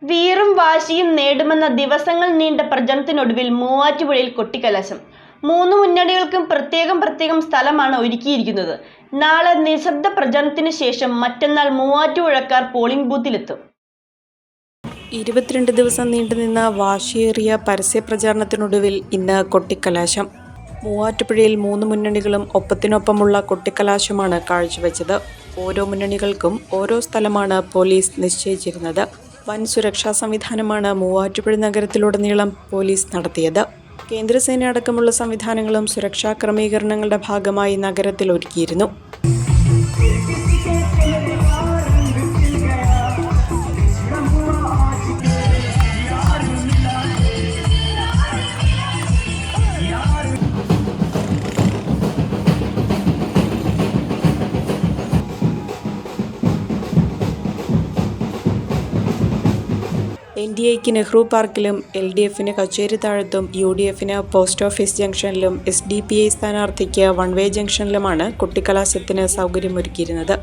വീറും വാശിയും നേടുമെന്ന ദിവസങ്ങൾ നീണ്ട പ്രചരണത്തിനൊടുവിൽ മൂവാറ്റുപുഴയിൽ കൊട്ടിക്കലാശം. മൂന്ന് മുന്നണികൾക്കും പ്രത്യേകം സ്ഥലമാണ് ഒരുക്കിയിരിക്കുന്നത്. നാളെ നിശബ്ദ പ്രചരണത്തിന് ശേഷം മറ്റന്നാൾ മൂവാറ്റുപുഴക്കാർ പോളിംഗ് ബൂത്തിലെത്തും. 22 ദിവസം നീണ്ടുനിന്ന വാശിയേറിയ പരസ്യപ്രചാരണത്തിനൊടുവിൽ ഇന്ന് കൊട്ടിക്കലാശം. മൂവാറ്റുപുഴയിൽ മൂന്ന് മുന്നണികളും ഒപ്പത്തിനൊപ്പമുള്ള കൊട്ടിക്കലാശമാണ് കാഴ്ചവെച്ചത്. ഓരോ മുന്നണികൾക്കും ഓരോ സ്ഥലമാണ് പോലീസ് നിശ്ചയിച്ചിരുന്നത്. വൻ സുരക്ഷാ സംവിധാനമാണ് മൂവാറ്റുപുഴ നഗരത്തിലുടനീളം പോലീസ് നടത്തിയത്. കേന്ദ്രസേന അടക്കമുള്ള സംവിധാനങ്ങളും സുരക്ഷാ ക്രമീകരണങ്ങളുടെ ഭാഗമായി നഗരത്തിൽ ഒരുക്കിയിരുന്നു. NDAക്ക് നെഹ്റു പാർക്കിലും, LDFന് കച്ചേരിത്താഴത്തും, UDFന് പോസ്റ്റ് ഓഫീസ് ജംഗ്ഷനിലും, SDPI സ്ഥാനാർത്ഥിക്ക് വൺ വേ ജംഗ്ഷനിലുമാണ് കൊട്ടിക്കലാശത്തിന് സൗകര്യമൊരുക്കിയിരുന്നത്.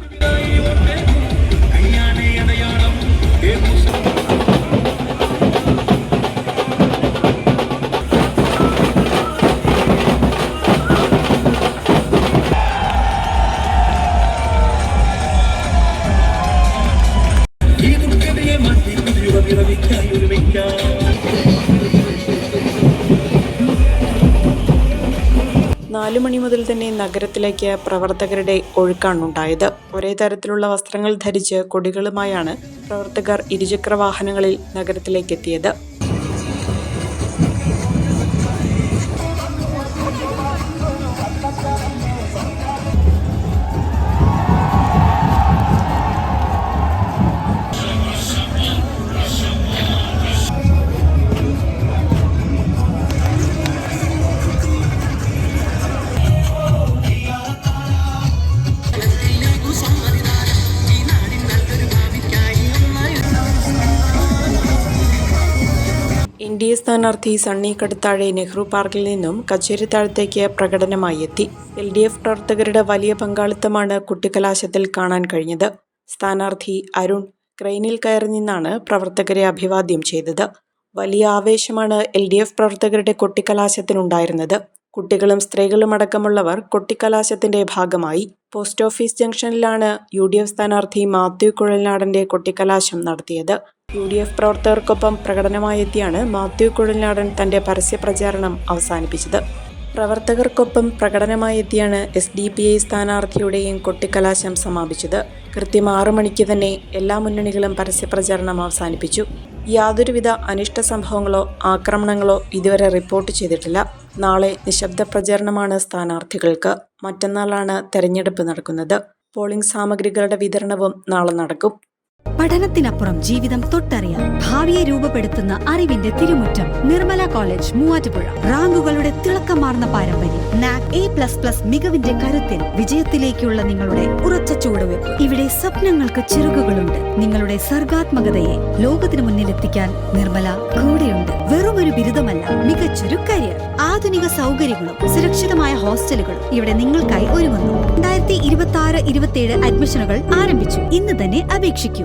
നാലു മണി മുതൽ തന്നെ നഗരത്തിലേക്ക് പ്രവർത്തകരുടെ ഒഴുക്കാണുണ്ടായത്. ഒരേ തരത്തിലുള്ള വസ്ത്രങ്ങൾ ധരിച്ച് കൊടികളുമായാണ് പ്രവർത്തകർ ഇരുചക്ര വാഹനങ്ങളിൽ നഗരത്തിലേക്കെത്തിയത്. NDA സ്ഥാനാർത്ഥി സണ്ണി കടുത്താഴെ നെഹ്റു പാർക്കിൽ നിന്നും കച്ചേരിത്താഴത്തേക്ക് പ്രകടനമായി എത്തി. LDF പ്രവർത്തകരുടെ വലിയ പങ്കാളിത്തമാണ് കൊട്ടിക്കലാശത്തിൽ കാണാൻ കഴിഞ്ഞത്. സ്ഥാനാർത്ഥി അരുൺ ക്രെയിനിൽ കയറി നിന്നാണ് പ്രവർത്തകരെ അഭിവാദ്യം ചെയ്തത്. വലിയ ആവേശമാണ് LDF പ്രവർത്തകരുടെ കൊട്ടിക്കലാശത്തിനുണ്ടായിരുന്നത്. കുട്ടികളും സ്ത്രീകളും അടക്കമുള്ളവർ കൊട്ടിക്കലാശത്തിന്റെ ഭാഗമായി. പോസ്റ്റ് ഓഫീസ് ജംഗ്ഷനിലാണ് UDF സ്ഥാനാർത്ഥി മാത്യു കുഴൽനാടന്റെ കൊട്ടിക്കലാശം നടത്തിയത്. UDF പ്രവർത്തകർക്കൊപ്പം പ്രകടനമായെത്തിയാണ് മാത്യു കുഴൽനാടൻ തന്റെ പരസ്യപ്രചാരണം അവസാനിപ്പിച്ചത്. പ്രവർത്തകർക്കൊപ്പം പ്രകടനമായെത്തിയാണ് SDPI സ്ഥാനാർത്ഥിയുടെയും കൊട്ടിക്കലാശം സമാപിച്ചത്. കൃത്യം 6 മണിക്ക് തന്നെ എല്ലാ മുന്നണികളും പരസ്യപ്രചാരണം അവസാനിപ്പിച്ചു. യാതൊരുവിധ അനിഷ്ട സംഭവങ്ങളോ ആക്രമണങ്ങളോ ഇതുവരെ റിപ്പോർട്ട് ചെയ്തിട്ടില്ല. നാളെ നിശബ്ദ പ്രചാരണമാണ് സ്ഥാനാർത്ഥികൾക്ക്. മറ്റന്നാളാണ് തെരഞ്ഞെടുപ്പ് നടക്കുന്നത്. പോളിംഗ് സാമഗ്രികളുടെ വിതരണവും നാളെ നടക്കും. പഠനത്തിനപ്പുറം ജീവിതം തൊട്ടറിയാം. ഭാവിയെ രൂപപ്പെടുത്തുന്ന അറിവിന്റെ തിരുമുറ്റം നിർമ്മല കോളേജ് മൂവാറ്റുപുഴ. റാങ്കുകളുടെ തിളക്കമാർന്ന പാരമ്പര്യം. NAC A++ മികവിന്റെ കരുത്തിൽ വിജയത്തിലേക്കുള്ള നിങ്ങളുടെ ഉറച്ച ചുവടുവെപ്പ്. ഇവിടെ സ്വപ്നങ്ങൾക്ക് ചിറകുകളുണ്ട്. നിങ്ങളുടെ സർഗാത്മകതയെ ലോകത്തിന് മുന്നിലെത്തിക്കാൻ നിർമ്മല കൂടെയുണ്ട്. വെറുമൊരു ബിരുദമല്ല, മികച്ചൊരു കരിയർ. ആധുനിക സൗകര്യങ്ങളും സുരക്ഷിതമായ ഹോസ്റ്റലുകളും ഇവിടെ നിങ്ങൾക്കായി ഒരുങ്ങുന്നു. 2026-27 അഡ്മിഷനുകൾ ആരംഭിച്ചു. ഇന്ന് തന്നെ അപേക്ഷിക്കൂ.